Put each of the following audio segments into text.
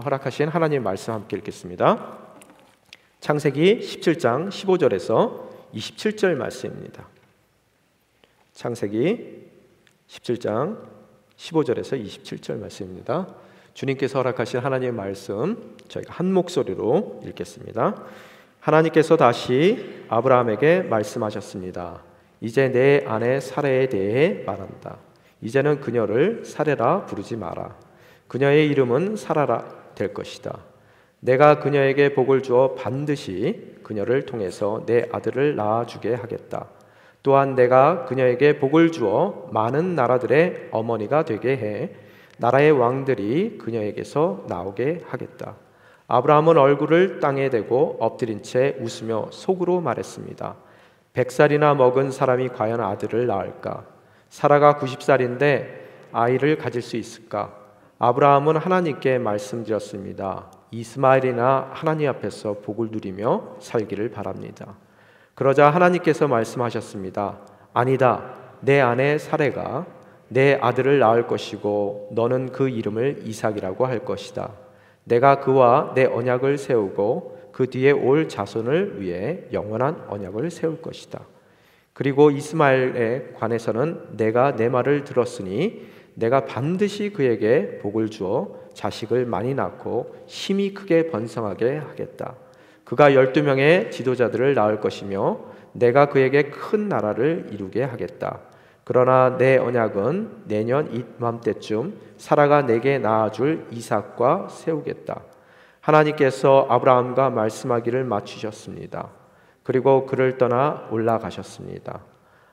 오늘 허락하신 하나님의 말씀 함께 읽겠습니다. 창세기 17장 15절에서 27절 말씀입니다. 창세기 17장 15절에서 27절 말씀입니다. 주님께서 허락하신 하나님의 말씀 저희가 한 목소리로 읽겠습니다. 하나님께서 다시 아브라함에게 말씀하셨습니다. 이제 내 아내 사레에 대해 말한다. 이제는 그녀를 사레라 부르지 마라. 그녀의 이름은 사라라 될 것이다. 내가 그녀에게 복을 주어 반드시 그녀를 통해서 내 아들을 낳아주게 하겠다. 또한 내가 그녀에게 복을 주어 많은 나라들의 어머니가 되게 해 나라의 왕들이 그녀에게서 나오게 하겠다. 아브라함은 얼굴을 땅에 대고 엎드린 채 웃으며 속으로 말했습니다. 100살이나 먹은 사람이 과연 아들을 낳을까? 사라가 90살인데 아이를 가질 수 있을까? 아브라함은 하나님께 말씀드렸습니다. 이스마엘이나 하나님 앞에서 복을 누리며 살기를 바랍니다. 그러자 하나님께서 말씀하셨습니다. 아니다. 내 아내 사레가 내 아들을 낳을 것이고 너는 그 이름을 이삭이라고 할 것이다. 내가 그와 내 언약을 세우고 그 뒤에 올 자손을 위해 영원한 언약을 세울 것이다. 그리고 이스마엘에 관해서는 내가 내 말을 들었으니 내가 반드시 그에게 복을 주어 자식을 많이 낳고 힘이 크게 번성하게 하겠다. 그가 12명의 지도자들을 낳을 것이며 내가 그에게 큰 나라를 이루게 하겠다. 그러나 내 언약은 내년 이맘때쯤 사라가 내게 낳아줄 이삭과 세우겠다. 하나님께서 아브라함과 말씀하기를 마치셨습니다. 그리고 그를 떠나 올라가셨습니다.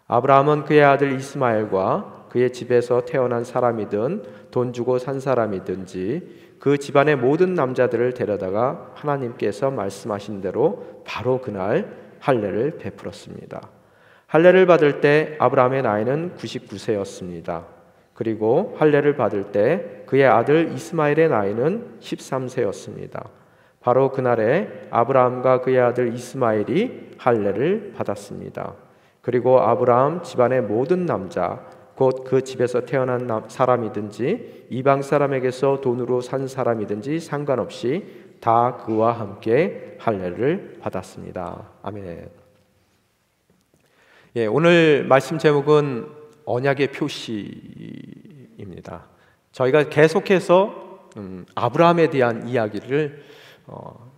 아브라함은 그의 아들 이스마엘과 그의 집에서 태어난 사람이든 돈 주고 산 사람이든지 그 집안의 모든 남자들을 데려다가 하나님께서 말씀하신 대로 바로 그날 할례를 베풀었습니다. 할례를 받을 때 아브라함의 나이는 99세였습니다. 그리고 할례를 받을 때 그의 아들 이스마엘의 나이는 13세였습니다. 바로 그날에 아브라함과 그의 아들 이스마엘이 할례를 받았습니다. 그리고 아브라함 집안의 모든 남자 곧 그 집에서 태어난 사람이든지 이방 사람에게서 돈으로 산 사람이든지 상관없이 다 그와 함께 할례를 받았습니다. 아멘. 예, 오늘 말씀 제목은 언약의 표시입니다. 저희가 계속해서 아브라함에 대한 이야기를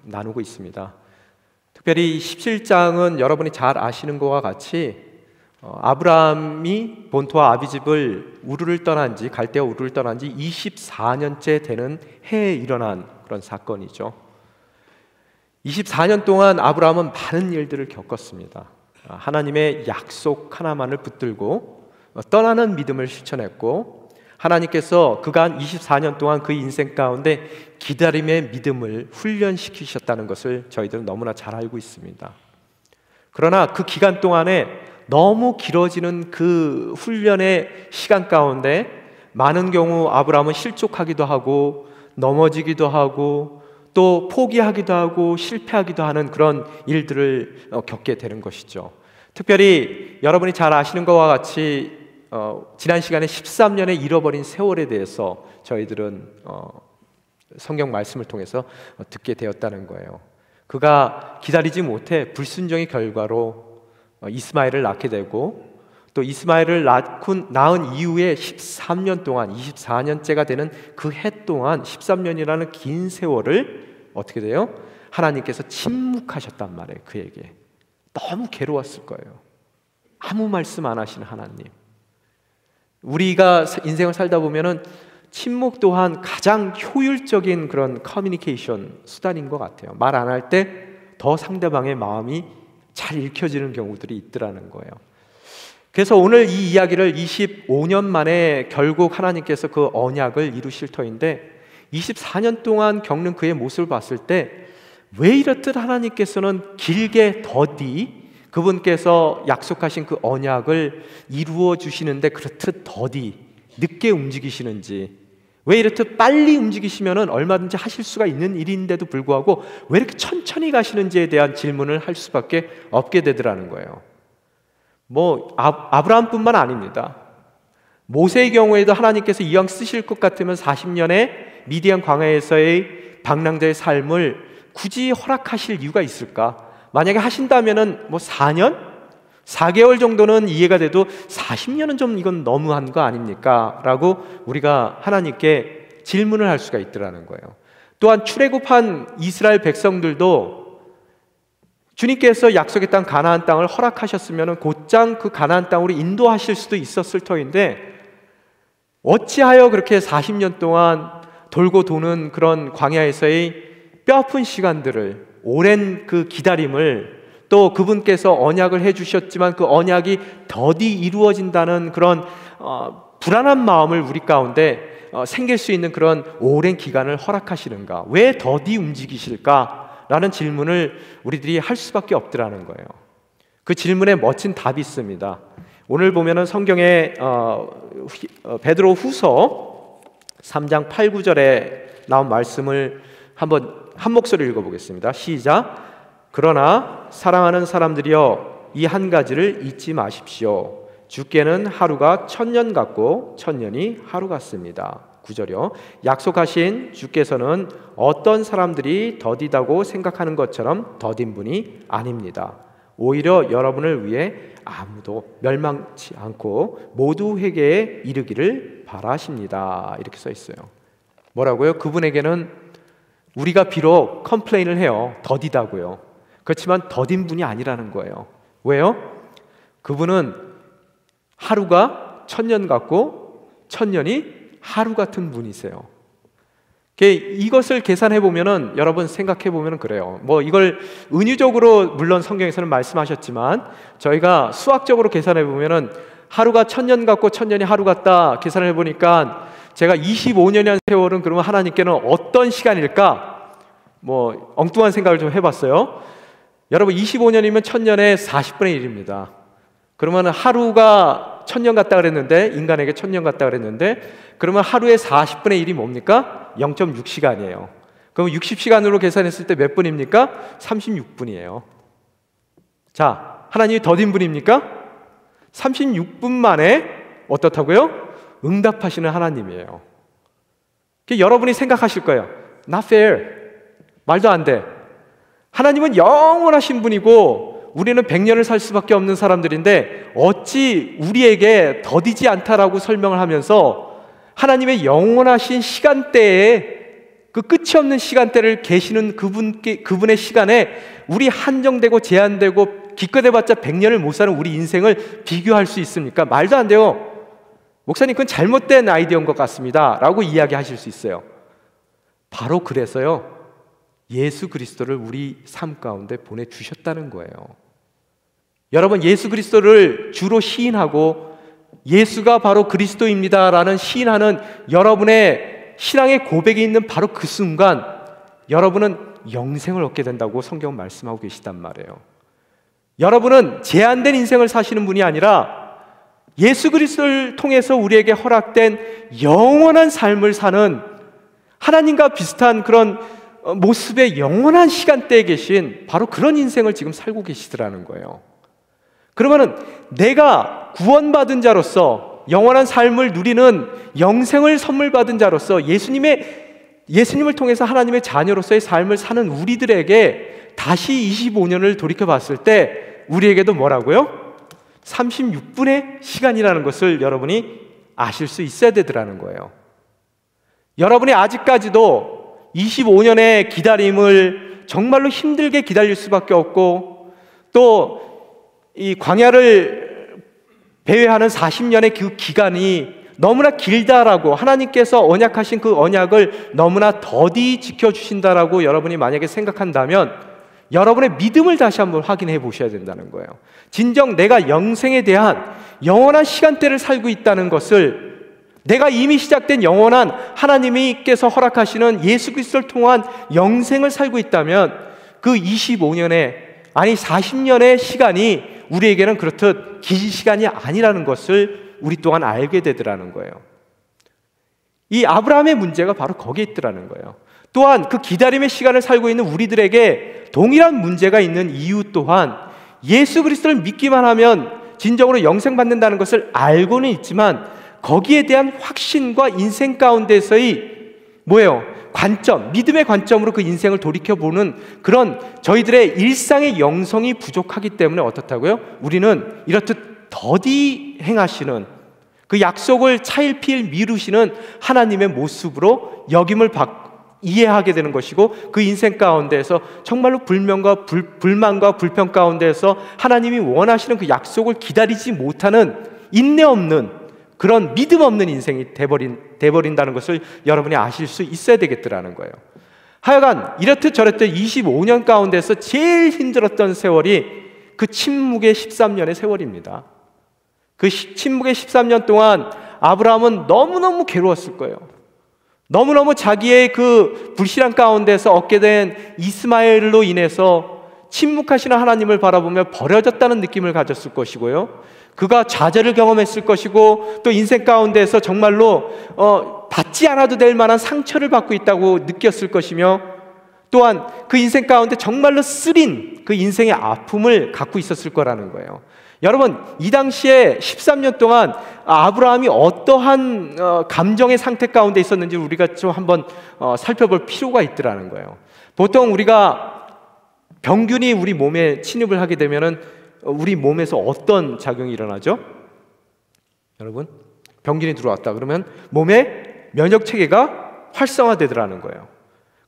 나누고 있습니다. 특별히 17장은 여러분이 잘 아시는 것과 같이 아브라함이 본토와 아비집을 우르를 떠난 지 갈대아 우르를 떠난 지 24년째 되는 해에 일어난 그런 사건이죠. 24년 동안 아브라함은 많은 일들을 겪었습니다. 하나님의 약속 하나만을 붙들고 떠나는 믿음을 실천했고 하나님께서 그간 24년 동안 그 인생 가운데 기다림의 믿음을 훈련시키셨다는 것을 저희들은 너무나 잘 알고 있습니다. 그러나 그 기간 동안에 너무 길어지는 그 훈련의 시간 가운데 많은 경우 아브라함은 실족하기도 하고 넘어지기도 하고 또 포기하기도 하고 실패하기도 하는 그런 일들을 겪게 되는 것이죠. 특별히 여러분이 잘 아시는 것과 같이 지난 시간에 13년의 잃어버린 세월에 대해서 저희들은 성경 말씀을 통해서 듣게 되었다는 거예요. 그가 기다리지 못해 불순종의 결과로 이스마엘을 낳게 되고 또 이스마엘을 낳은 이후에 13년 동안 24년째가 되는 그 해 동안 13년이라는 긴 세월을 어떻게 돼요? 하나님께서 침묵하셨단 말이에요. 그에게 너무 괴로웠을 거예요. 아무 말씀 안 하시는 하나님. 우리가 인생을 살다 보면은 침묵 또한 가장 효율적인 그런 커뮤니케이션 수단인 것 같아요. 말 안 할 때 더 상대방의 마음이 잘 읽혀지는 경우들이 있더라는 거예요. 그래서 오늘 이 이야기를 25년 만에 결국 하나님께서 그 언약을 이루실 터인데 24년 동안 겪는 그의 모습을 봤을 때 왜 이렇듯 하나님께서는 길게 더디 그분께서 약속하신 그 언약을 이루어 주시는데 그렇듯 더디 늦게 움직이시는지, 왜 이렇듯 빨리 움직이시면은 얼마든지 하실 수가 있는 일인데도 불구하고 왜 이렇게 천천히 가시는지에 대한 질문을 할 수밖에 없게 되더라는 거예요. 아브라함뿐만 아닙니다. 모세의 경우에도 하나님께서 이왕 쓰실 것 같으면 40년에 미디안 광야에서의 방랑자의 삶을 굳이 허락하실 이유가 있을까? 만약에 하신다면은 뭐 4년? 4개월 정도는 이해가 돼도 40년은 좀 이건 너무한 거 아닙니까? 라고 우리가 하나님께 질문을 할 수가 있더라는 거예요. 또한 출애굽한 이스라엘 백성들도 주님께서 약속의 땅 가나안 땅을 허락하셨으면 곧장 그 가나안 땅으로 인도하실 수도 있었을 터인데 어찌하여 그렇게 40년 동안 돌고 도는 그런 광야에서의 뼈아픈 시간들을, 오랜 그 기다림을, 또 그분께서 언약을 해주셨지만 그 언약이 더디 이루어진다는 그런 불안한 마음을 우리 가운데 생길 수 있는 그런 오랜 기간을 허락하시는가? 왜 더디 움직이실까? 라는 질문을 우리들이 할 수밖에 없더라는 거예요. 그 질문에 멋진 답이 있습니다. 오늘 보면은 성경에 베드로 후서 3장 8, 9절에 나온 말씀을 한번 한 목소리로 읽어보겠습니다. 시작. 그러나 사랑하는 사람들이여 이 한 가지를 잊지 마십시오. 주께는 하루가 1000년 같고 1000년이 하루 같습니다. 9절이요. 약속하신 주께서는 어떤 사람들이 더디다고 생각하는 것처럼 더딘 분이 아닙니다. 오히려 여러분을 위해 아무도 멸망치 않고 모두 회개에 이르기를 바라십니다. 이렇게 써 있어요. 뭐라고요? 그분에게는 우리가 비록 컴플레인을 해요. 더디다고요. 그렇지만 더딘 분이 아니라는 거예요. 왜요? 그분은 하루가 1000년 같고 1000년이 하루 같은 분이세요. 이것을 계산해 보면은 여러분 생각해 보면은 그래요. 뭐 이걸 은유적으로 물론 성경에서는 말씀하셨지만 저희가 수학적으로 계산해 보면은 하루가 1000년 같고 1000년이 하루 같다 계산을 해 보니까 제가 25년이라는 세월은 그러면 하나님께는 어떤 시간일까? 뭐 엉뚱한 생각을 좀 해봤어요. 여러분 25년이면 1000년에 40분의 1입니다. 그러면 하루가 1000년 같다 그랬는데, 인간에게 1000년 같다 그랬는데, 그러면 하루에 40분의 1이 뭡니까? 0.6시간이에요. 그럼 60시간으로 계산했을 때 몇 분입니까? 36분이에요. 자, 하나님이 더딘 분입니까? 36분 만에 어떻다고요? 응답하시는 하나님이에요. 여러분이 생각하실 거예요. Not fair. 말도 안 돼. 하나님은 영원하신 분이고 우리는 100년을 살 수밖에 없는 사람들인데 어찌 우리에게 더디지 않다라고 설명을 하면서 하나님의 영원하신 시간대에 그 끝이 없는 시간대를 계시는 그분의 시간에 우리 한정되고 제한되고 기껏해봤자 100년을 못 사는 우리 인생을 비교할 수 있습니까? 말도 안 돼요. 목사님 그건 잘못된 아이디어인 것 같습니다 라고 이야기하실 수 있어요. 바로 그래서요 예수 그리스도를 우리 삶 가운데 보내주셨다는 거예요. 여러분 예수 그리스도를 주로 시인하고 예수가 바로 그리스도입니다 라는 시인하는 여러분의 신앙의 고백이 있는 바로 그 순간 여러분은 영생을 얻게 된다고 성경은 말씀하고 계시단 말이에요. 여러분은 제한된 인생을 사시는 분이 아니라 예수 그리스도를 통해서 우리에게 허락된 영원한 삶을 사는 하나님과 비슷한 그런 모습의 영원한 시간대에 계신 바로 그런 인생을 지금 살고 계시더라는 거예요. 그러면은 내가 구원받은 자로서 영원한 삶을 누리는 영생을 선물 받은 자로서 예수님을 통해서 하나님의 자녀로서의 삶을 사는 우리들에게 다시 25년을 돌이켜 봤을 때 우리에게도 뭐라고요? 36분의 시간이라는 것을 여러분이 아실 수 있어야 되더라는 거예요. 여러분이 아직까지도 25년의 기다림을 정말로 힘들게 기다릴 수밖에 없고 또 이 광야를 배회하는 40년의 그 기간이 너무나 길다라고 하나님께서 언약하신 그 언약을 너무나 더디 지켜주신다라고 여러분이 만약에 생각한다면 여러분의 믿음을 다시 한번 확인해 보셔야 된다는 거예요. 진정 내가 영생에 대한 영원한 시간대를 살고 있다는 것을 내가 이미 시작된 영원한 하나님께서 허락하시는 예수 그리스도를 통한 영생을 살고 있다면 그 25년의 아니 40년의 시간이 우리에게는 그렇듯 긴 시간이 아니라는 것을 우리 또한 알게 되더라는 거예요. 이 아브라함의 문제가 바로 거기에 있더라는 거예요. 또한 그 기다림의 시간을 살고 있는 우리들에게 동일한 문제가 있는 이유 또한 예수 그리스도를 믿기만 하면 진정으로 영생받는다는 것을 알고는 있지만 거기에 대한 확신과 인생 가운데서의 뭐예요? 관점, 믿음의 관점으로 그 인생을 돌이켜보는 그런 저희들의 일상의 영성이 부족하기 때문에 어떻다고요? 우리는 이렇듯 더디 행하시는 그 약속을 차일피일 미루시는 하나님의 모습으로 여김을 이해하게 되는 것이고, 그 인생 가운데에서 정말로 불만과 불평 가운데에서 하나님이 원하시는 그 약속을 기다리지 못하는 인내 없는 그런 믿음 없는 인생이 돼버린다는 것을 여러분이 아실 수 있어야 되겠더라는 거예요. 하여간 이렇듯 저렇듯 25년 가운데서 제일 힘들었던 세월이 그 침묵의 13년의 세월입니다. 그 침묵의 13년 동안 아브라함은 너무너무 괴로웠을 거예요. 너무너무 자기의 그 불신앙 가운데서 얻게 된 이스마엘로 인해서 침묵하시는 하나님을 바라보며 버려졌다는 느낌을 가졌을 것이고요, 그가 좌절을 경험했을 것이고, 또 인생 가운데서 정말로 받지 않아도 될 만한 상처를 받고 있다고 느꼈을 것이며, 또한 그 인생 가운데 정말로 쓰린 그 인생의 아픔을 갖고 있었을 거라는 거예요. 여러분, 이 당시에 13년 동안 아브라함이 어떠한 감정의 상태 가운데 있었는지 우리가 좀 한번 살펴볼 필요가 있더라는 거예요. 보통 우리가 병균이 우리 몸에 침입을 하게 되면은 우리 몸에서 어떤 작용이 일어나죠? 여러분, 병균이 들어왔다 그러면 몸의 면역 체계가 활성화되더라는 거예요.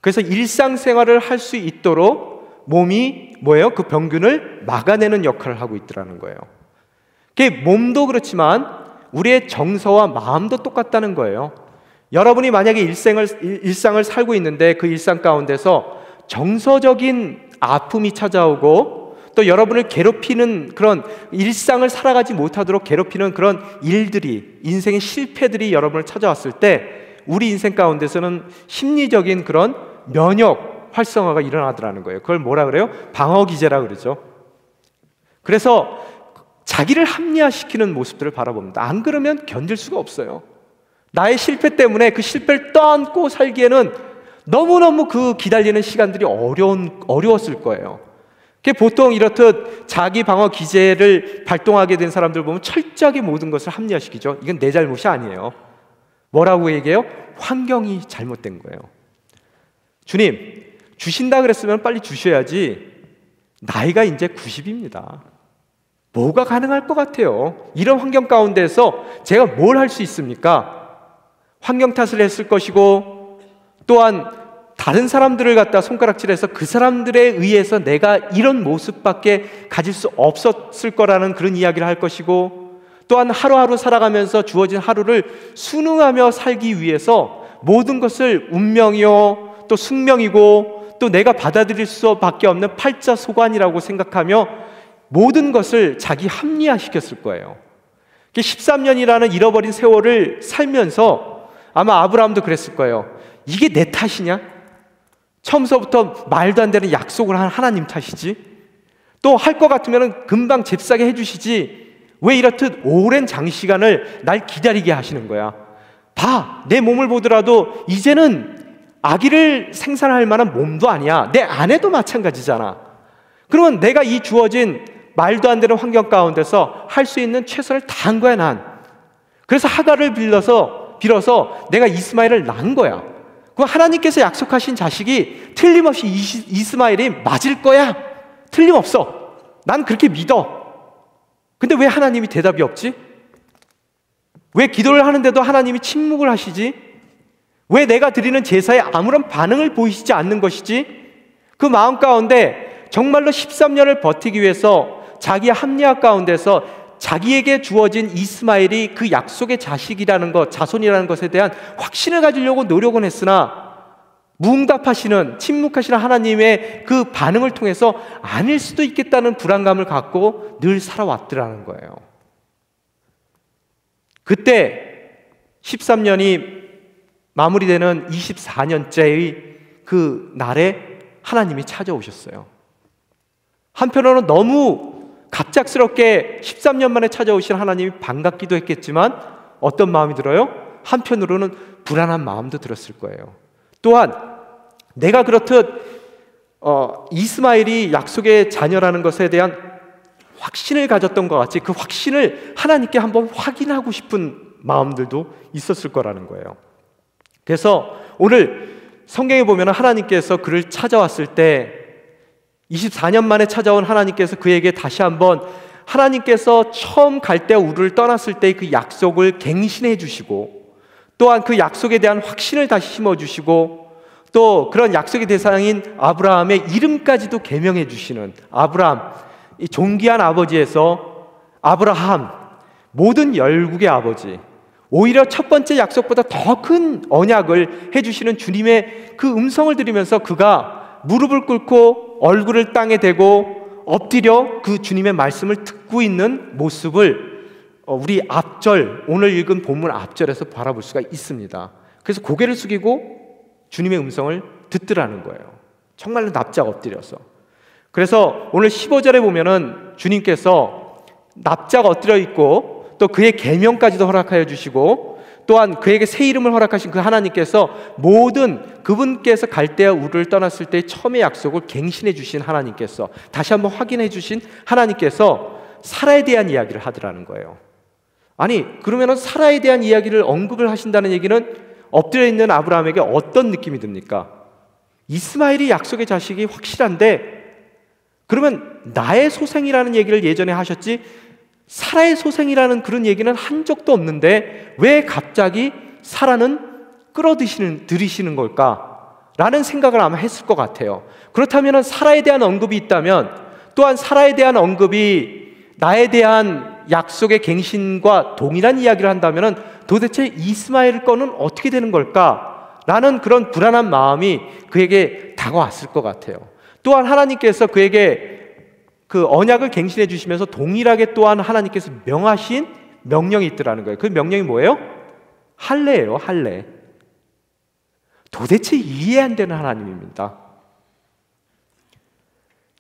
그래서 일상생활을 할 수 있도록 몸이 뭐예요? 그 병균을 막아내는 역할을 하고 있더라는 거예요. 몸도 그렇지만 우리의 정서와 마음도 똑같다는 거예요. 여러분이 만약에 일상을 살고 있는데 그 일상 가운데서 정서적인 아픔이 찾아오고, 또 여러분을 괴롭히는 그런 일상을 살아가지 못하도록 괴롭히는 그런 일들이, 인생의 실패들이 여러분을 찾아왔을 때 우리 인생 가운데서는 심리적인 그런 면역 활성화가 일어나더라는 거예요. 그걸 뭐라 그래요? 방어기제라 그러죠. 그래서 자기를 합리화시키는 모습들을 바라봅니다. 안 그러면 견딜 수가 없어요. 나의 실패 때문에 그 실패를 떠안고 살기에는 너무너무 그 기다리는 시간들이 어려웠을 거예요. 보통 이렇듯 자기 방어 기제를 발동하게 된 사람들 보면 철저하게 모든 것을 합리화시키죠. 이건 내 잘못이 아니에요. 뭐라고 얘기해요? 환경이 잘못된 거예요. 주님, 주신다 그랬으면 빨리 주셔야지. 나이가 이제 90입니다. 뭐가 가능할 것 같아요? 이런 환경 가운데서 제가 뭘 할 수 있습니까? 환경 탓을 했을 것이고, 또한 다른 사람들을 갖다 손가락질해서 그 사람들에 의해서 내가 이런 모습밖에 가질 수 없었을 거라는 그런 이야기를 할 것이고, 또한 하루하루 살아가면서 주어진 하루를 순응하며 살기 위해서 모든 것을 운명이요 또 숙명이고 또 내가 받아들일 수밖에 없는 팔자소관이라고 생각하며 모든 것을 자기 합리화시켰을 거예요. 13년이라는 잃어버린 세월을 살면서 아마 아브라함도 그랬을 거예요. 이게 내 탓이냐? 처음서부터 말도 안 되는 약속을 한 하나님 탓이지? 또 할 것 같으면 금방 잽싸게 해주시지, 왜 이렇듯 오랜 장시간을 날 기다리게 하시는 거야? 봐, 내 몸을 보더라도 이제는 아기를 생산할 만한 몸도 아니야. 내 아내도 마찬가지잖아. 그러면 내가 이 주어진 말도 안 되는 환경 가운데서 할 수 있는 최선을 다한 거야, 난. 그래서 하갈을 빌어서 내가 이스마엘을 낳은 거야. 그 하나님께서 약속하신 자식이 틀림없이 이스마엘이 맞을 거야. 틀림없어. 난 그렇게 믿어. 근데 왜 하나님이 대답이 없지? 왜 기도를 하는데도 하나님이 침묵을 하시지? 왜 내가 드리는 제사에 아무런 반응을 보이시지 않는 것이지? 그 마음 가운데 정말로 13년을 버티기 위해서 자기의 합리화 가운데서 자기에게 주어진 이스마엘이 그 약속의 자식이라는 것, 자손이라는 것에 대한 확신을 가지려고 노력은 했으나 무응답하시는, 침묵하시는 하나님의 그 반응을 통해서 아닐 수도 있겠다는 불안감을 갖고 늘 살아왔더라는 거예요. 그때 13년이 마무리되는 24년째의 그 날에 하나님이 찾아오셨어요. 한편으로는 너무 갑작스럽게 13년 만에 찾아오신 하나님이 반갑기도 했겠지만 어떤 마음이 들어요? 한편으로는 불안한 마음도 들었을 거예요. 또한 내가 그렇듯 이스마엘이 약속의 자녀라는 것에 대한 확신을 가졌던 것 같이 그 확신을 하나님께 한번 확인하고 싶은 마음들도 있었을 거라는 거예요. 그래서 오늘 성경에 보면 하나님께서 그를 찾아왔을 때 24년 만에 찾아온 하나님께서 그에게 다시 한번 하나님께서 처음 갈대아 우르를 떠났을 때 그 약속을 갱신해 주시고, 또한 그 약속에 대한 확신을 다시 심어주시고, 또 그런 약속의 대상인 아브라함의 이름까지도 계명해 주시는 아브라함, 이 존귀한 아버지에서 아브라함, 모든 열국의 아버지, 오히려 첫 번째 약속보다 더 큰 언약을 해주시는 주님의 그 음성을 들으면서 그가 무릎을 꿇고 얼굴을 땅에 대고 엎드려 그 주님의 말씀을 듣고 있는 모습을 우리 앞절, 오늘 읽은 본문 앞절에서 바라볼 수가 있습니다. 그래서 고개를 숙이고 주님의 음성을 듣더라는 거예요. 정말로 납작 엎드려서. 그래서 오늘 15절에 보면은 주님께서 납작 엎드려 있고 또 그의 계명까지도 허락하여 주시고, 또한 그에게 새 이름을 허락하신 그 하나님께서 모든 그분께서 갈대아 우르를 떠났을 때 처음의 약속을 갱신해 주신 하나님께서, 다시 한번 확인해 주신 하나님께서 사라에 대한 이야기를 하더라는 거예요. 아니, 그러면은 사라에 대한 이야기를 언급을 하신다는 얘기는 엎드려 있는 아브라함에게 어떤 느낌이 듭니까? 이스마엘이 약속의 자식이 확실한데 그러면 나의 소생이라는 얘기를 예전에 하셨지 사라의 소생이라는 그런 얘기는 한 적도 없는데 왜 갑자기 사라는 들이시는 걸까? 라는 생각을 아마 했을 것 같아요. 그렇다면 사라에 대한 언급이 있다면, 또한 사라에 대한 언급이 나에 대한 약속의 갱신과 동일한 이야기를 한다면 도대체 이스마엘 거는 어떻게 되는 걸까? 라는 그런 불안한 마음이 그에게 다가왔을 것 같아요. 또한 하나님께서 그에게 그 언약을 갱신해 주시면서 동일하게 또한 하나님께서 명하신 명령이 있더라는 거예요. 그 명령이 뭐예요? 할례예요, 할례. 도대체 이해 안 되는 하나님입니다.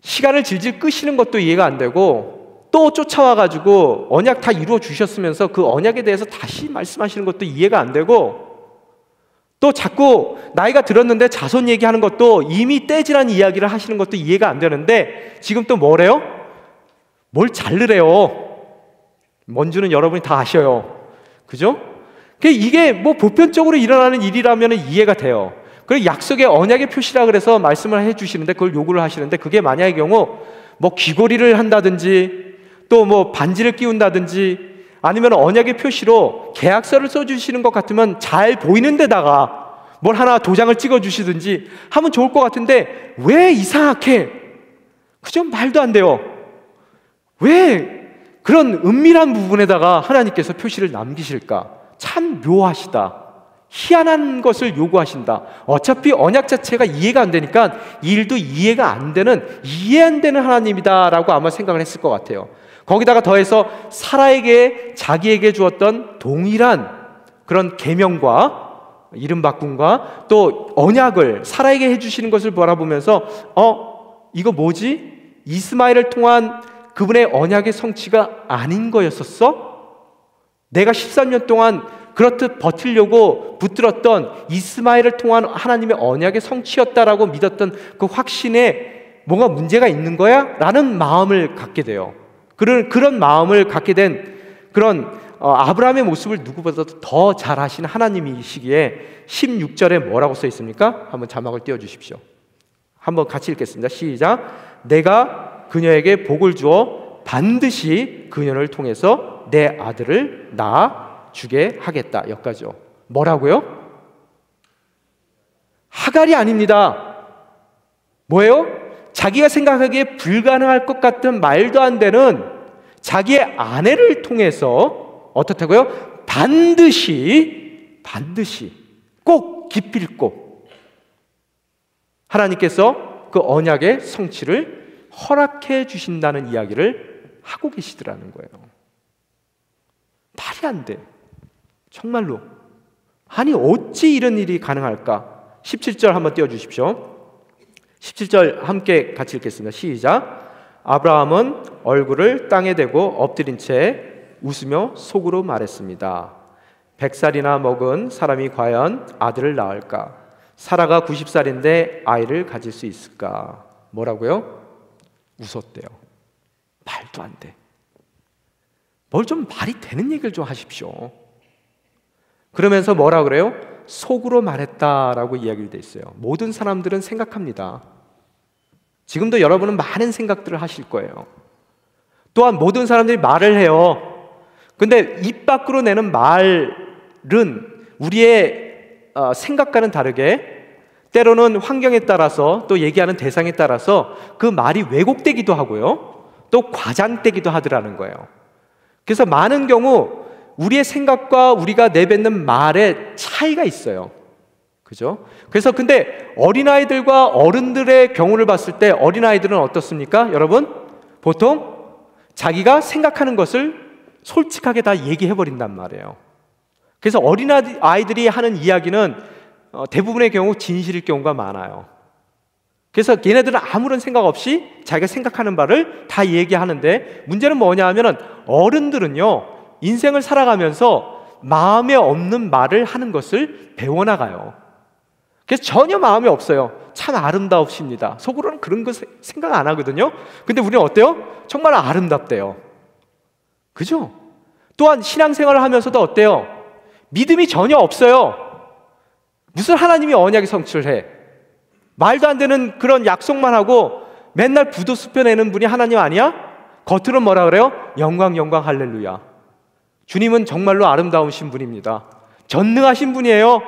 시간을 질질 끄시는 것도 이해가 안 되고, 또 쫓아와가지고 언약 다 이루어 주셨으면서 그 언약에 대해서 다시 말씀하시는 것도 이해가 안 되고, 또 자꾸 나이가 들었는데 자손 얘기하는 것도 이미 떼지란 이야기를 하시는 것도 이해가 안 되는데 지금 또 뭐래요? 뭘 잘르래요. 뭔지는 여러분이 다 아셔요. 그죠? 이게 뭐 보편적으로 일어나는 일이라면 이해가 돼요. 그리고 약속의 언약의 표시라 그래서 말씀을 해주시는데 그걸 요구를 하시는데, 그게 만약의 경우 뭐 귀걸이를 한다든지 또 뭐 반지를 끼운다든지 아니면 언약의 표시로 계약서를 써주시는 것 같으면 잘 보이는 데다가 뭘 하나 도장을 찍어주시든지 하면 좋을 것 같은데 왜 이상하게, 그죠? 말도 안 돼요. 왜 그런 은밀한 부분에다가 하나님께서 표시를 남기실까? 참 묘하시다. 희한한 것을 요구하신다. 어차피 언약 자체가 이해가 안 되니까 일도 이해가 안 되는, 이해 안 되는 하나님이다라고 아마 생각을 했을 것 같아요. 거기다가 더해서 사라에게 자기에게 주었던 동일한 그런 계명과 이름 바꿈과 또 언약을 사라에게 해주시는 것을 바라보면서 이거 뭐지? 이스마엘을 통한 그분의 언약의 성취가 아닌 거였었어? 내가 13년 동안 그렇듯 버티려고 붙들었던 이스마엘을 통한 하나님의 언약의 성취였다라고 믿었던 그 확신에 뭔가 문제가 있는 거야? 라는 마음을 갖게 돼요. 그런 마음을 갖게 된 그런 아브라함의 모습을 누구보다도 더 잘 아시는 하나님이시기에 16절에 뭐라고 써 있습니까? 한번 자막을 띄워주십시오. 한번 같이 읽겠습니다. 시작. 내가 그녀에게 복을 주어 반드시 그녀를 통해서 내 아들을 낳아 주게 하겠다. 여기까지요. 뭐라고요? 하갈이 아닙니다. 뭐예요? 자기가 생각하기에 불가능할 것 같은 말도 안 되는 자기의 아내를 통해서 어떻다고요? 반드시 꼭 기필코 하나님께서 그 언약의 성취를 허락해 주신다는 이야기를 하고 계시더라는 거예요. 말이 안 돼. 정말로. 아니 어찌 이런 일이 가능할까? 17절 한번 띄워주십시오. 17절 함께 같이 읽겠습니다. 시작. 아브라함은 얼굴을 땅에 대고 엎드린 채 웃으며 속으로 말했습니다. 100살이나 먹은 사람이 과연 아들을 낳을까? 사라가 90살인데 아이를 가질 수 있을까? 뭐라고요? 웃었대요. 말도 안 돼. 뭘 좀 말이 되는 얘기를 좀 하십시오. 그러면서 뭐라 그래요? 속으로 말했다라고 이야기를 돼 있어요. 모든 사람들은 생각합니다. 지금도 여러분은 많은 생각들을 하실 거예요. 또한 모든 사람들이 말을 해요. 근데 입 밖으로 내는 말은 우리의 생각과는 다르게 때로는 환경에 따라서 또 얘기하는 대상에 따라서 그 말이 왜곡되기도 하고요, 또 과장되기도 하더라는 거예요. 그래서 많은 경우 우리의 생각과 우리가 내뱉는 말에 차이가 있어요. 그죠? 그래서 근데 어린아이들과 어른들의 경우를 봤을 때 어린아이들은 어떻습니까? 여러분, 보통 자기가 생각하는 것을 솔직하게 다 얘기해버린단 말이에요. 그래서 어린아이들이 하는 이야기는 대부분의 경우 진실일 경우가 많아요. 그래서 얘네들은 아무런 생각 없이 자기가 생각하는 바를 다 얘기하는데, 문제는 뭐냐 하면은 어른들은요, 인생을 살아가면서 마음에 없는 말을 하는 것을 배워나가요. 그래서 전혀 마음이 없어요. 참 아름다우십니다. 속으로는 그런 거 생각 안 하거든요. 근데 우리는 어때요? 정말 아름답대요. 그죠? 또한 신앙생활을 하면서도 어때요? 믿음이 전혀 없어요. 무슨 하나님이 언약의 성취를 해? 말도 안 되는 그런 약속만 하고 맨날 부도수표 내는 분이 하나님 아니야? 겉으로는 뭐라 그래요? 영광 영광 할렐루야. 주님은 정말로 아름다우신 분입니다. 전능하신 분이에요.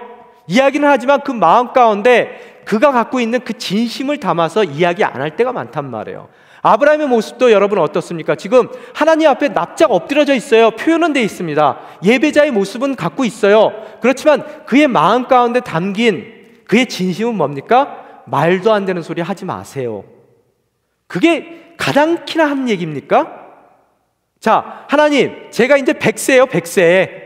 이야기는 하지만 그 마음 가운데 그가 갖고 있는 그 진심을 담아서 이야기 안 할 때가 많단 말이에요. 아브라함의 모습도 여러분 어떻습니까? 지금 하나님 앞에 납작 엎드려져 있어요. 표현은 돼 있습니다. 예배자의 모습은 갖고 있어요. 그렇지만 그의 마음 가운데 담긴 그의 진심은 뭡니까? 말도 안 되는 소리 하지 마세요. 그게 가당키나 한 얘기입니까? 자, 하나님, 제가 이제 100세예요, 100세.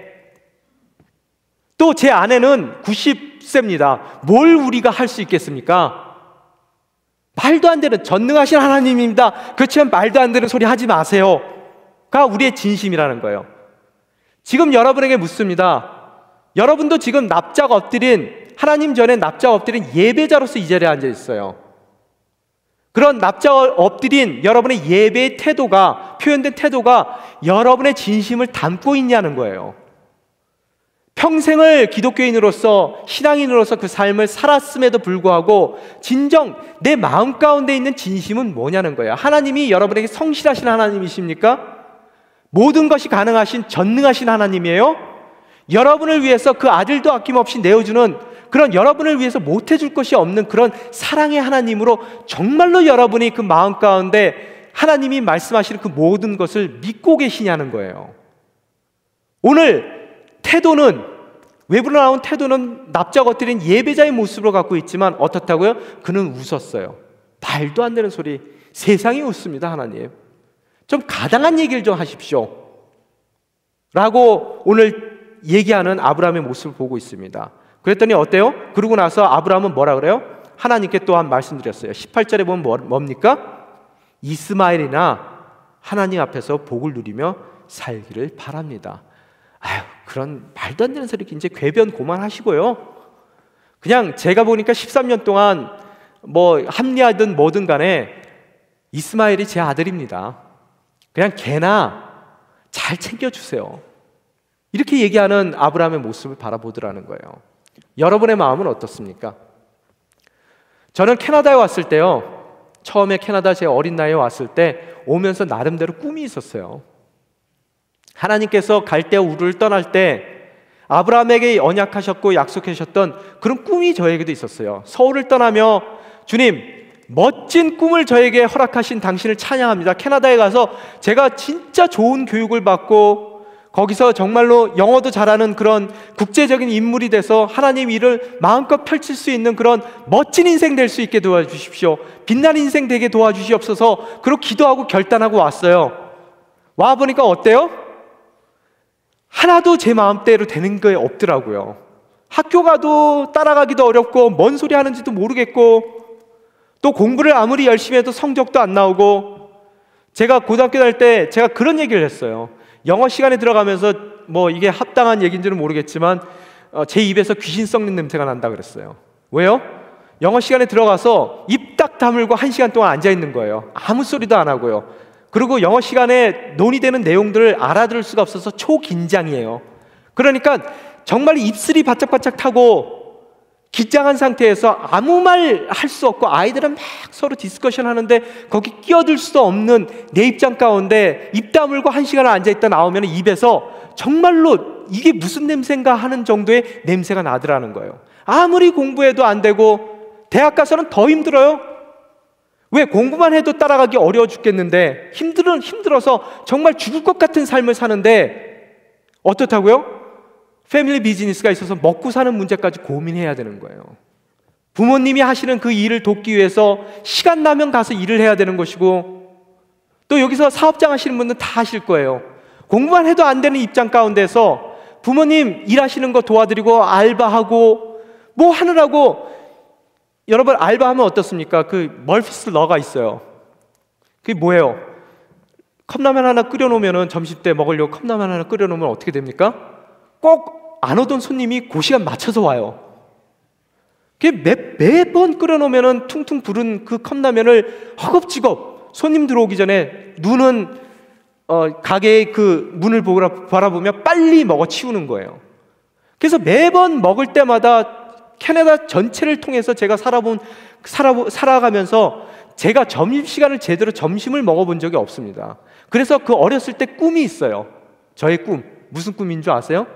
또 제 아내는 90세입니다. 뭘 우리가 할 수 있겠습니까? 말도 안 되는, 전능하신 하나님입니다. 그렇지만 말도 안 되는 소리 하지 마세요가 우리의 진심이라는 거예요. 지금 여러분에게 묻습니다. 여러분도 지금 납작 엎드린, 하나님 전에 납작 엎드린 예배자로서 이 자리에 앉아 있어요. 그런 납작 엎드린 여러분의 예배의 태도가, 표현된 태도가 여러분의 진심을 담고 있냐는 거예요. 평생을 기독교인으로서, 신앙인으로서 그 삶을 살았음에도 불구하고 진정 내 마음 가운데 있는 진심은 뭐냐는 거예요. 하나님이 여러분에게 성실하신 하나님이십니까? 모든 것이 가능하신 전능하신 하나님이에요? 여러분을 위해서 그 아들도 아낌없이 내어주는, 그런 여러분을 위해서 못해줄 것이 없는 그런 사랑의 하나님으로 정말로 여러분이 그 마음 가운데 하나님이 말씀하시는 그 모든 것을 믿고 계시냐는 거예요. 오늘 태도는, 외부로 나온 태도는 납작 엎드린 예배자의 모습으로 갖고 있지만 어떻다고요? 그는 웃었어요. 말도 안 되는 소리, 세상이 웃습니다. 하나님, 좀 가당한 얘기를 좀 하십시오 라고 오늘 얘기하는 아브라함의 모습을 보고 있습니다. 그랬더니 어때요? 그러고 나서 아브라함은 뭐라 그래요? 하나님께 또한 말씀드렸어요. 18절에 보면 뭡니까? 이스마엘이나 하나님 앞에서 복을 누리며 살기를 바랍니다. 아유, 그런 말도 안 되는 소리 이제 궤변 그만하시고요. 그냥 제가 보니까 13년 동안 뭐 합리하든 뭐든 간에 이스마엘이 제 아들입니다. 그냥 걔나 잘 챙겨주세요. 이렇게 얘기하는 아브라함의 모습을 바라보더라는 거예요. 여러분의 마음은 어떻습니까? 저는 캐나다에 왔을 때요, 처음에 캐나다 제 어린 나이에 왔을 때 오면서 나름대로 꿈이 있었어요. 하나님께서 갈대아 우르를 떠날 때 아브라함에게 언약하셨고 약속하셨던 그런 꿈이 저에게도 있었어요. 서울을 떠나며 주님, 멋진 꿈을 저에게 허락하신 당신을 찬양합니다. 캐나다에 가서 제가 진짜 좋은 교육을 받고 거기서 정말로 영어도 잘하는 그런 국제적인 인물이 돼서 하나님 일을 마음껏 펼칠 수 있는 그런 멋진 인생 될 수 있게 도와주십시오. 빛나는 인생 되게 도와주시옵소서. 그렇게 기도하고 결단하고 왔어요. 와보니까 어때요? 하나도 제 마음대로 되는 게 없더라고요. 학교 가도 따라가기도 어렵고 뭔 소리 하는지도 모르겠고, 또 공부를 아무리 열심히 해도 성적도 안 나오고, 제가 고등학교 다닐 때 제가 그런 얘기를 했어요. 영어 시간에 들어가면서 뭐 이게 합당한 얘기인지는 모르겠지만 제 입에서 귀신 썩는 냄새가 난다 그랬어요. 왜요? 영어 시간에 들어가서 입 딱 다물고 1시간 동안 앉아 있는 거예요. 아무 소리도 안 하고요. 그리고 영어 시간에 논의되는 내용들을 알아들을 수가 없어서 초긴장이에요. 그러니까 정말 입술이 바짝바짝 타고 긴장한 상태에서 아무 말 할 수 없고 아이들은 막 서로 디스커션 하는데 거기 끼어들 수도 없는 내 입장 가운데 입 다물고 1시간 앉아있다 나오면 입에서 정말로 이게 무슨 냄새인가 하는 정도의 냄새가 나더라는 거예요. 아무리 공부해도 안 되고 대학 가서는 더 힘들어요. 왜? 공부만 해도 따라가기 어려워 죽겠는데 힘들어서 정말 죽을 것 같은 삶을 사는데 어떻다고요? 패밀리 비즈니스가 있어서 먹고 사는 문제까지 고민해야 되는 거예요. 부모님이 하시는 그 일을 돕기 위해서 시간 나면 가서 일을 해야 되는 것이고, 또 여기서 사업장 하시는 분들은 다 하실 거예요. 공부만 해도 안 되는 입장 가운데서 부모님 일하시는 거 도와드리고 알바하고 뭐 하느라고. 여러분 알바하면 어떻습니까? 그 머피스 러가 있어요. 그게 뭐예요? 컵라면 하나 끓여놓으면 점심 때 먹으려고 컵라면 하나 끓여놓으면 어떻게 됩니까? 꼭 안 오던 손님이 그 시간 맞춰서 와요. 매번 끓여놓으면 퉁퉁 부른 그 컵라면을 허겁지겁 손님 들어오기 전에 눈은 가게의 그 문을 바라보며 빨리 먹어 치우는 거예요. 그래서 매번 먹을 때마다 캐나다 전체를 통해서 제가 살아가면서 제가 점심시간을 제대로 점심을 먹어본 적이 없습니다. 그래서 그 어렸을 때 꿈이 있어요. 저의 꿈. 무슨 꿈인 줄 아세요?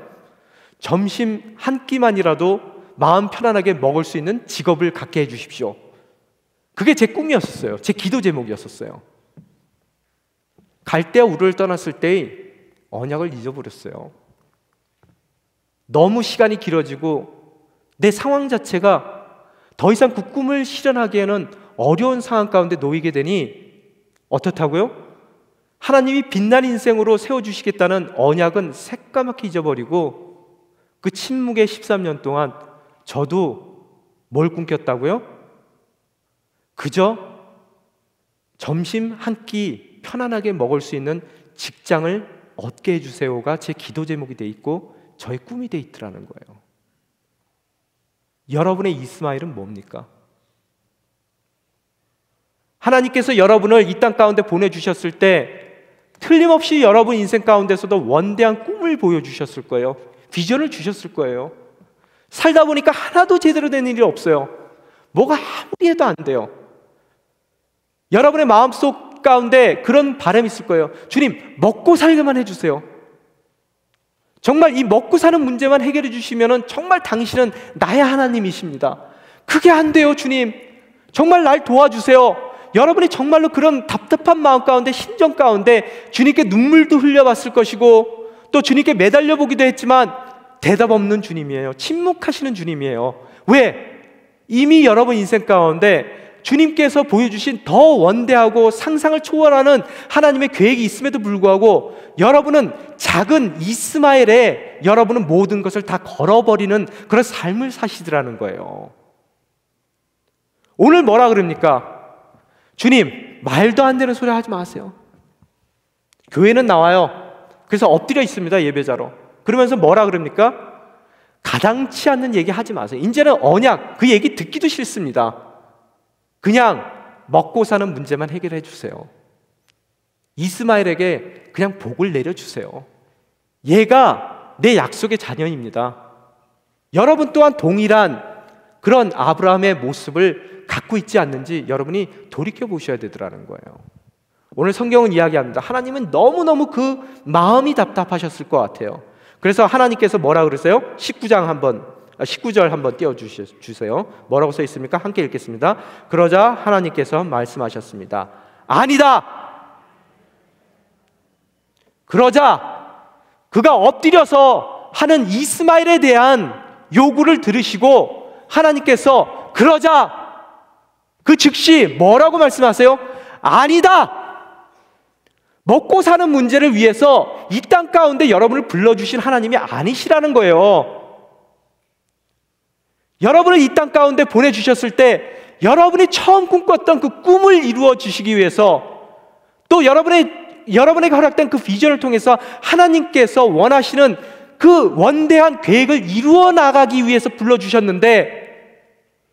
점심 한 끼만이라도 마음 편안하게 먹을 수 있는 직업을 갖게 해주십시오. 그게 제 꿈이었었어요. 제 기도 제목이었었어요. 갈대와 우르를 떠났을 때의 언약을 잊어버렸어요. 너무 시간이 길어지고 내 상황 자체가 더 이상 그 꿈을 실현하기에는 어려운 상황 가운데 놓이게 되니 어떻다고요? 하나님이 빛난 인생으로 세워주시겠다는 언약은 새까맣게 잊어버리고 그 침묵의 13년 동안 저도 뭘 꿈꿨다고요? 그저 점심 한 끼 편안하게 먹을 수 있는 직장을 얻게 해주세요가 제 기도 제목이 돼 있고 저의 꿈이 돼 있더라는 거예요. 여러분의 이스마엘은 뭡니까? 하나님께서 여러분을 이 땅 가운데 보내주셨을 때 틀림없이 여러분 인생 가운데서도 원대한 꿈을 보여주셨을 거예요. 비전을 주셨을 거예요. 살다 보니까 하나도 제대로 된 일이 없어요. 뭐가 아무리 해도 안 돼요. 여러분의 마음속 가운데 그런 바람이 있을 거예요. 주님, 먹고 살게만 해주세요. 정말 이 먹고 사는 문제만 해결해 주시면 정말 당신은 나의 하나님이십니다. 그게 안 돼요, 주님. 정말 날 도와주세요. 여러분이 정말로 그런 답답한 마음 가운데, 심정 가운데 주님께 눈물도 흘려봤을 것이고 또 주님께 매달려 보기도 했지만 대답 없는 주님이에요. 침묵하시는 주님이에요. 왜? 이미 여러분 인생 가운데 주님께서 보여주신 더 원대하고 상상을 초월하는 하나님의 계획이 있음에도 불구하고 여러분은 작은 이스마엘에 여러분은 모든 것을 다 걸어버리는 그런 삶을 사시더라는 거예요. 오늘 뭐라 그럽니까? 주님, 말도 안 되는 소리 하지 마세요. 교회는 나와요. 그래서 엎드려 있습니다, 예배자로. 그러면서 뭐라 그럽니까? 가당치 않는 얘기 하지 마세요. 이제는 언약, 그 얘기 듣기도 싫습니다. 그냥 먹고 사는 문제만 해결해 주세요. 이스마엘에게 그냥 복을 내려주세요. 얘가 내 약속의 자녀입니다. 여러분 또한 동일한 그런 아브라함의 모습을 갖고 있지 않는지 여러분이 돌이켜 보셔야 되더라는 거예요. 오늘 성경은 이야기합니다. 하나님은 너무너무 그 마음이 답답하셨을 것 같아요. 그래서 하나님께서 뭐라 그러세요? 19절 한번 띄워주세요. 뭐라고 써 있습니까? 함께 읽겠습니다. 그러자 하나님께서 말씀하셨습니다. 아니다! 그러자 그가 엎드려서 하는 이스마엘에 대한 요구를 들으시고 하나님께서 그러자 그 즉시 뭐라고 말씀하세요? 아니다! 먹고 사는 문제를 위해서 이 땅 가운데 여러분을 불러주신 하나님이 아니시라는 거예요. 여러분을 이 땅 가운데 보내주셨을 때 여러분이 처음 꿈꿨던 그 꿈을 이루어 주시기 위해서 또 여러분에게 허락된 그 비전을 통해서 하나님께서 원하시는 그 원대한 계획을 이루어 나가기 위해서 불러주셨는데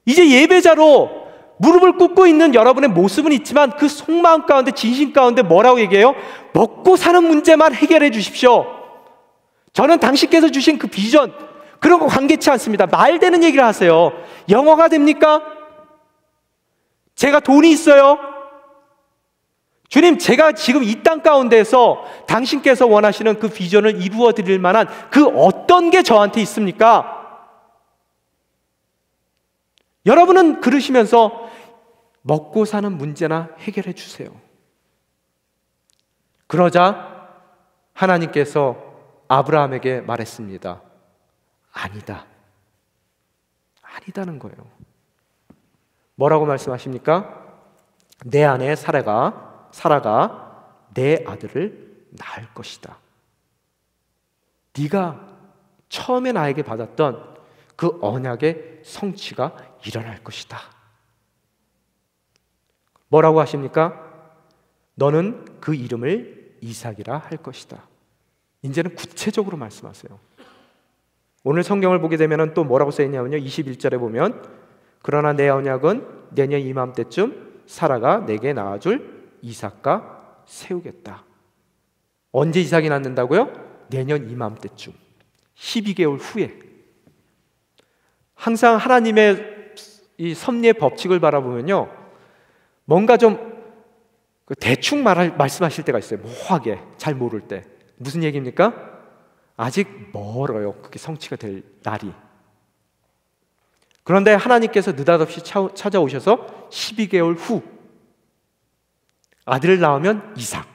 이제 예배자로 무릎을 꿇고 있는 여러분의 모습은 있지만 그 속마음 가운데 진심 가운데 뭐라고 얘기해요? 먹고 사는 문제만 해결해 주십시오. 저는 당신께서 주신 그 비전, 그런 거 관계치 않습니다. 말 되는 얘기를 하세요. 영어가 됩니까? 제가 돈이 있어요? 주님, 제가 지금 이 땅 가운데서 당신께서 원하시는 그 비전을 이루어 드릴 만한 그 어떤 게 저한테 있습니까? 여러분은 그러시면서 먹고 사는 문제나 해결해 주세요. 그러자 하나님께서 아브라함에게 말했습니다. 아니다. 아니다는 거예요. 뭐라고 말씀하십니까? 내 아내 사라가 내 아들을 낳을 것이다. 네가 처음에 나에게 받았던 그 언약의 성취가 일어날 것이다. 뭐라고 하십니까? 너는 그 이름을 이삭이라 할 것이다. 이제는 구체적으로 말씀하세요. 오늘 성경을 보게 되면 또 뭐라고 써있냐면요, 21절에 보면 그러나 내 언약은 내년 이맘때쯤 사라가 내게 낳아줄 이삭과 세우겠다. 언제 이삭이 낳는다고요? 내년 이맘때쯤, 12개월 후에. 항상 하나님의 이 섭리의 법칙을 바라보면요, 뭔가 좀 대충 말씀하실 때가 있어요. 모호하게, 잘 모를 때. 무슨 얘기입니까? 아직 멀어요, 그게 성취가 될 날이. 그런데 하나님께서 느닷없이 찾아오셔서 12개월 후 아들을 낳으면 이삭,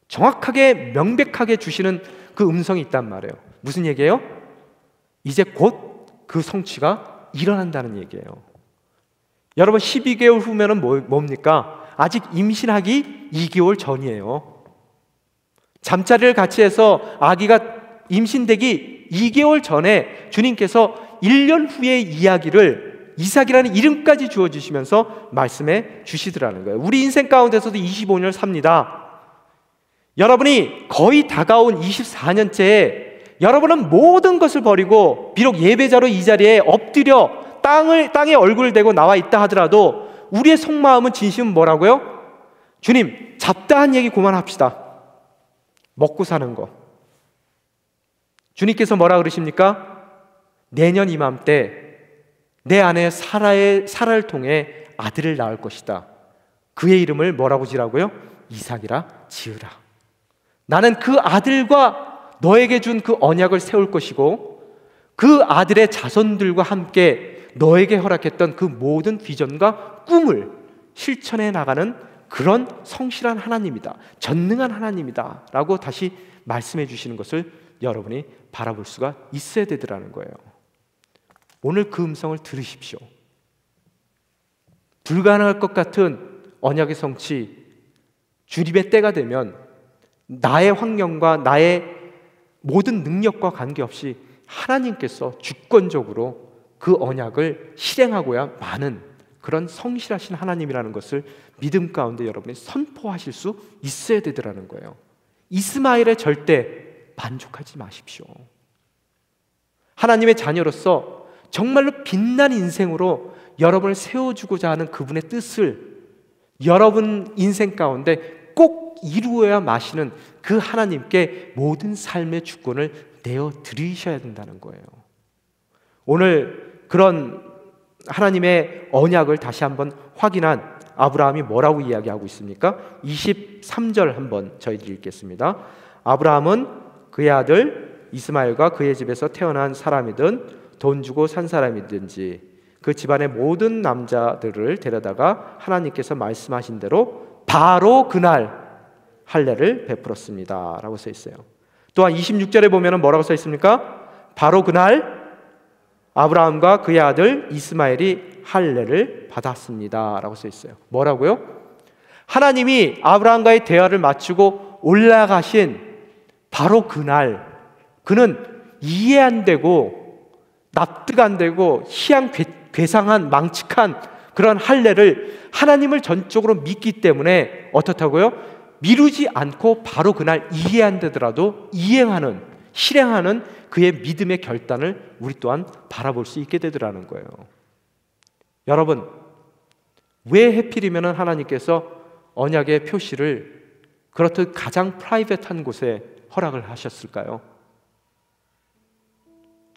정확하게 명백하게 주시는 그 음성이 있단 말이에요. 무슨 얘기예요? 이제 곧 그 성취가 일어난다는 얘기예요. 여러분, 12개월 후면은 뭡니까? 아직 임신하기 2개월 전이에요. 잠자리를 같이 해서 아기가 임신되기 2개월 전에 주님께서 1년 후의 이야기를 이삭이라는 이름까지 주어주시면서 말씀해 주시더라는 거예요. 우리 인생 가운데서도 25년을 삽니다. 여러분이 거의 다가온 24년째에 여러분은 모든 것을 버리고 비록 예배자로 이 자리에 엎드려 땅에 얼굴을 대고 나와 있다 하더라도 우리의 속마음은, 진심은 뭐라고요? 주님, 잡다한 얘기 그만합시다. 먹고 사는 거. 주님께서 뭐라 그러십니까? 내년 이맘때 내 아내 사라를 통해 아들을 낳을 것이다. 그의 이름을 뭐라고 지라고요? 이삭이라 지으라. 나는 그 아들과 너에게 준 그 언약을 세울 것이고 그 아들의 자손들과 함께 너에게 허락했던 그 모든 비전과 꿈을 실천해 나가는 그런 성실한 하나님이다, 전능한 하나님이다 라고 다시 말씀해 주시는 것을 여러분이 바라볼 수가 있어야 되더라는 거예요. 오늘 그 음성을 들으십시오. 불가능할 것 같은 언약의 성취, 주님의 때가 되면 나의 환경과 나의 모든 능력과 관계없이 하나님께서 주권적으로 그 언약을 실행하고야 마는 그런 성실하신 하나님이라는 것을 믿음 가운데 여러분이 선포하실 수 있어야 되더라는 거예요. 이스마엘에 절대 만족하지 마십시오. 하나님의 자녀로서 정말로 빛난 인생으로 여러분을 세워주고자 하는 그분의 뜻을 여러분 인생 가운데 꼭 이루어야 마시는 그 하나님께 모든 삶의 주권을 내어드리셔야 된다는 거예요. 오늘 그런 하나님의 언약을 다시 한번 확인한 아브라함이 뭐라고 이야기하고 있습니까? 23절 한번 저희들이 읽겠습니다. 아브라함은 그의 아들 이스마엘과 그의 집에서 태어난 사람이든 돈 주고 산 사람이든지 그 집안의 모든 남자들을 데려다가 하나님께서 말씀하신 대로 바로 그날 할례를 베풀었습니다 라고 써 있어요. 또한 26절에 보면 뭐라고 써 있습니까? 바로 그날 아브라함과 그의 아들 이스마엘이 할례를 받았습니다 라고 써 있어요. 뭐라고요? 하나님이 아브라함과의 대화를 마치고 올라가신 바로 그날, 그는 이해 안 되고 납득 안 되고 희양괴상한 망측한 그런 할례를 하나님을 전적으로 믿기 때문에 어떻다고요? 미루지 않고 바로 그날 이해 안 되더라도 이행하는, 실행하는 그의 믿음의 결단을 우리 또한 바라볼 수 있게 되더라는 거예요. 여러분, 왜 해필이면 하나님께서 언약의 표시를 그렇듯 가장 프라이빗한 곳에 허락을 하셨을까요?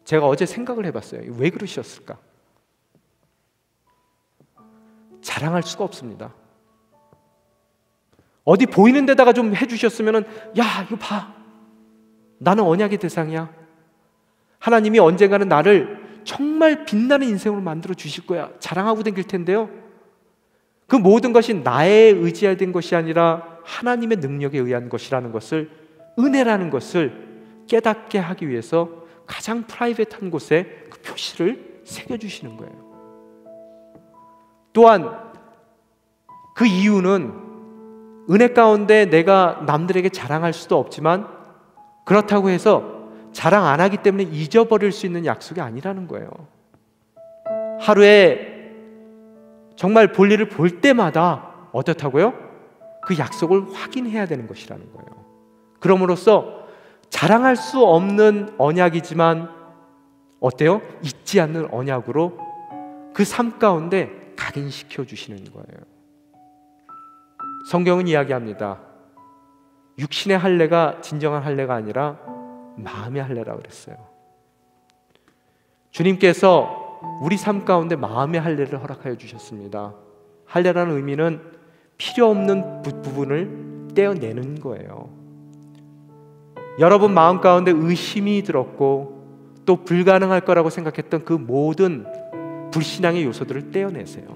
제가 어제 생각을 해봤어요. 왜 그러셨을까? 자랑할 수가 없습니다. 어디 보이는 데다가 좀 해주셨으면은, 야, 이거 봐, 나는 언약의 대상이야. 하나님이 언젠가는 나를 정말 빛나는 인생으로 만들어 주실 거야, 자랑하고 다닐 텐데요, 그 모든 것이 나에 의지된 것이 아니라 하나님의 능력에 의한 것이라는 것을, 은혜라는 것을 깨닫게 하기 위해서 가장 프라이빗한 곳에 그 표시를 새겨주시는 거예요. 또한 그 이유는 은혜 가운데 내가 남들에게 자랑할 수도 없지만, 그렇다고 해서 자랑 안 하기 때문에 잊어버릴 수 있는 약속이 아니라는 거예요. 하루에 정말 볼일을 볼 때마다 어떻다고요? 그 약속을 확인해야 되는 것이라는 거예요. 그럼으로써 자랑할 수 없는 언약이지만 어때요? 잊지 않는 언약으로 그 삶 가운데 각인시켜 주시는 거예요. 성경은 이야기합니다. 육신의 할례가 진정한 할례가 아니라 마음의 할례라고 그랬어요. 주님께서 우리 삶 가운데 마음의 할례를 허락하여 주셨습니다. 할례라는 의미는 필요 없는 부분을 떼어내는 거예요. 여러분 마음 가운데 의심이 들었고 또 불가능할 거라고 생각했던 그 모든 불신앙의 요소들을 떼어내세요.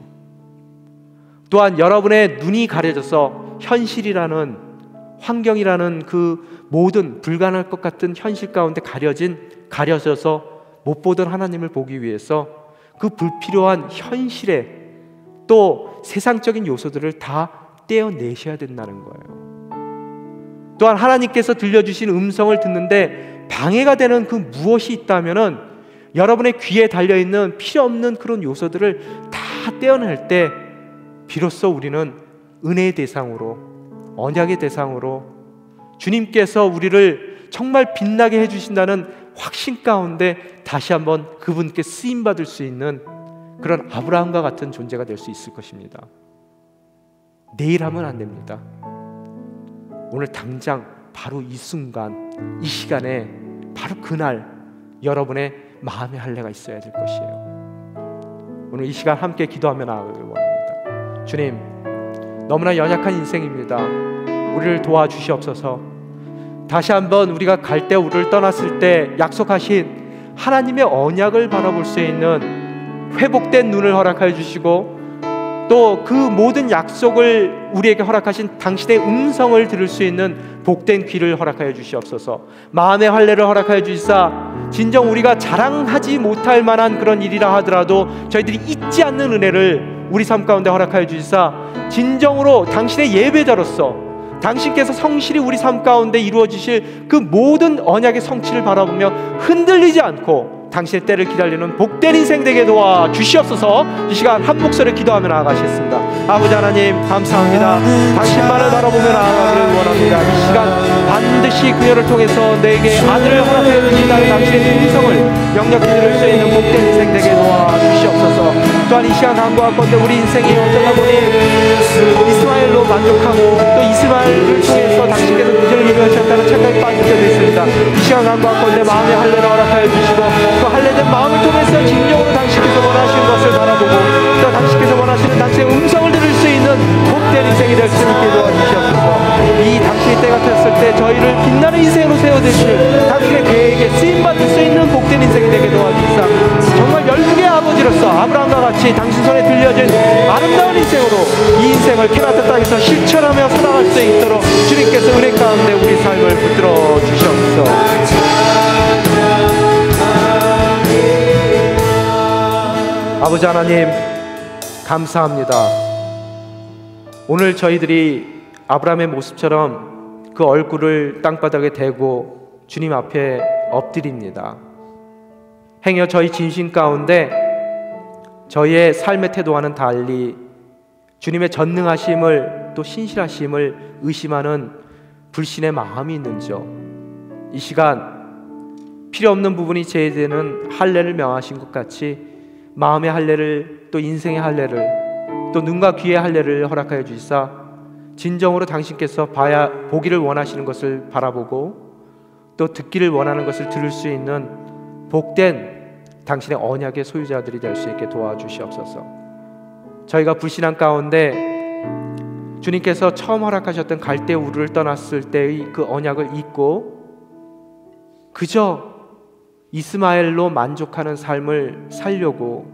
또한 여러분의 눈이 가려져서 현실이라는, 환경이라는 그 모든 불가능할 것 같은 현실 가운데 가려져서 못 보던 하나님을 보기 위해서 그 불필요한 현실에 또 세상적인 요소들을 다 떼어내셔야 된다는 거예요. 또한 하나님께서 들려주신 음성을 듣는데 방해가 되는 그 무엇이 있다면은 여러분의 귀에 달려있는 필요 없는 그런 요소들을 다 떼어낼 때 비로소 우리는 은혜의 대상으로, 언약의 대상으로, 주님께서 우리를 정말 빛나게 해주신다는 확신 가운데 다시 한번 그분께 쓰임받을 수 있는 그런 아브라함과 같은 존재가 될 수 있을 것입니다. 내일 하면 안 됩니다. 오늘 당장 바로 이 순간, 이 시간에 바로 그날 여러분의 마음의 할례가 있어야 될 것이에요. 오늘 이 시간 함께 기도하며 나아가길 원합니다. 주님, 너무나 연약한 인생입니다. 우리를 도와주시옵소서. 다시 한번 우리가 갈대우를 떠났을 때 약속하신 하나님의 언약을 바라볼 수 있는 회복된 눈을 허락하여 주시고, 또 그 모든 약속을 우리에게 허락하신 당신의 음성을 들을 수 있는 복된 귀를 허락하여 주시옵소서. 마음의 할례를 허락하여 주시사 진정 우리가 자랑하지 못할 만한 그런 일이라 하더라도 저희들이 잊지 않는 은혜를 우리 삶 가운데 허락하여 주시사 진정으로 당신의 예배자로서 당신께서 성실히 우리 삶 가운데 이루어 주실 그 모든 언약의 성취를 바라보며 흔들리지 않고 당신의 때를 기다리는 복된 인생 되게 도와 주시옵소서. 이 시간 한 목소리 기도하며 나아가시겠습니다. 아버지 하나님 감사합니다. 당신만을 바라보며 나아가기를 원합니다. 이 시간 반드시 그녀를 통해서 내게 아들을 허락해 주신다는 당신의 음성을 영역히 들을 수 있는 복된 인생 되게 도와 주시옵소서. 또한 이 시간 간구하건대 우리 인생이 어쩌다 보니 이스마엘로 만족하고 또 이스마엘을 통해서 당신께서 문제를 이루셨다는 착각에 빠질 때도 있습니다. 이 시간 간구하건대 마음의 할례를 허락하여 주시고 그 할례된 마음을 통해서 진정으로 당신께서 원하시는 것을 바라보고 또 당신께서 원하시는 당신의 음성을 들을 수 있는 복된 인생이 될 수 있게 도와주시옵소서. 이 당신의 때가 됐을 때 저희를 빛나는 인생으로 세워주실 당신의 계획에 쓰임받을 수 있는 복된 인생이 되게 도와주시사 정말 열국의 아버지로서 아브라함과 같이 당신 손에 들려진 아름다운 인생으로 이 인생을 캐나다 땅에서 실천하며 살아갈 수 있도록 주님께서 은혜 가운데 우리 삶을 붙들어 주시옵소서. 아버지 하나님 감사합니다. 오늘 저희들이 아브라함의 모습처럼 그 얼굴을 땅바닥에 대고 주님 앞에 엎드립니다. 행여 저희 진심 가운데 저희의 삶의 태도와는 달리 주님의 전능하심을 또 신실하심을 의심하는 불신의 마음이 있는지요. 이 시간 필요 없는 부분이 제외되는 할례를 명하신 것 같이 마음의 할례를 또 인생의 할례를 또 눈과 귀의 할례를 허락하여 주시사 진정으로 당신께서 보기를 원하시는 것을 바라보고 또 듣기를 원하는 것을 들을 수 있는 복된 당신의 언약의 소유자들이 될 수 있게 도와주시옵소서. 저희가 불신앙 가운데 주님께서 처음 허락하셨던 갈대 우르를 떠났을 때의 그 언약을 잊고 그저 이스마엘로 만족하는 삶을 살려고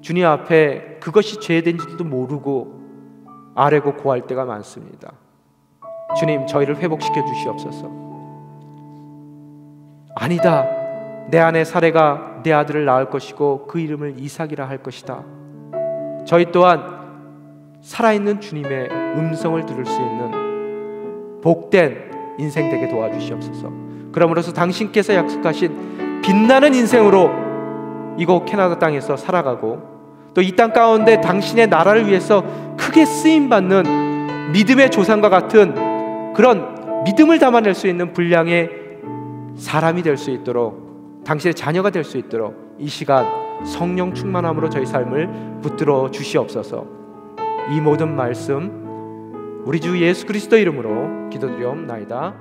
주님 앞에 그것이 죄된지도 모르고 아뢰고 고할 때가 많습니다. 주님, 저희를 회복시켜 주시옵소서. 아니다, 내 아내 사레가 내 아들을 낳을 것이고 그 이름을 이삭이라 할 것이다. 저희 또한 살아있는 주님의 음성을 들을 수 있는 복된 인생 되게 도와주시옵소서. 그러므로서 당신께서 약속하신 빛나는 인생으로 이곳 캐나다 땅에서 살아가고 또 이 땅 가운데 당신의 나라를 위해서 크게 쓰임받는 믿음의 조상과 같은 그런 믿음을 담아낼 수 있는 분량의 사람이 될 수 있도록, 당신의 자녀가 될 수 있도록 이 시간 성령 충만함으로 저희 삶을 붙들어 주시옵소서. 이 모든 말씀 우리 주 예수 그리스도 이름으로 기도드리옵나이다.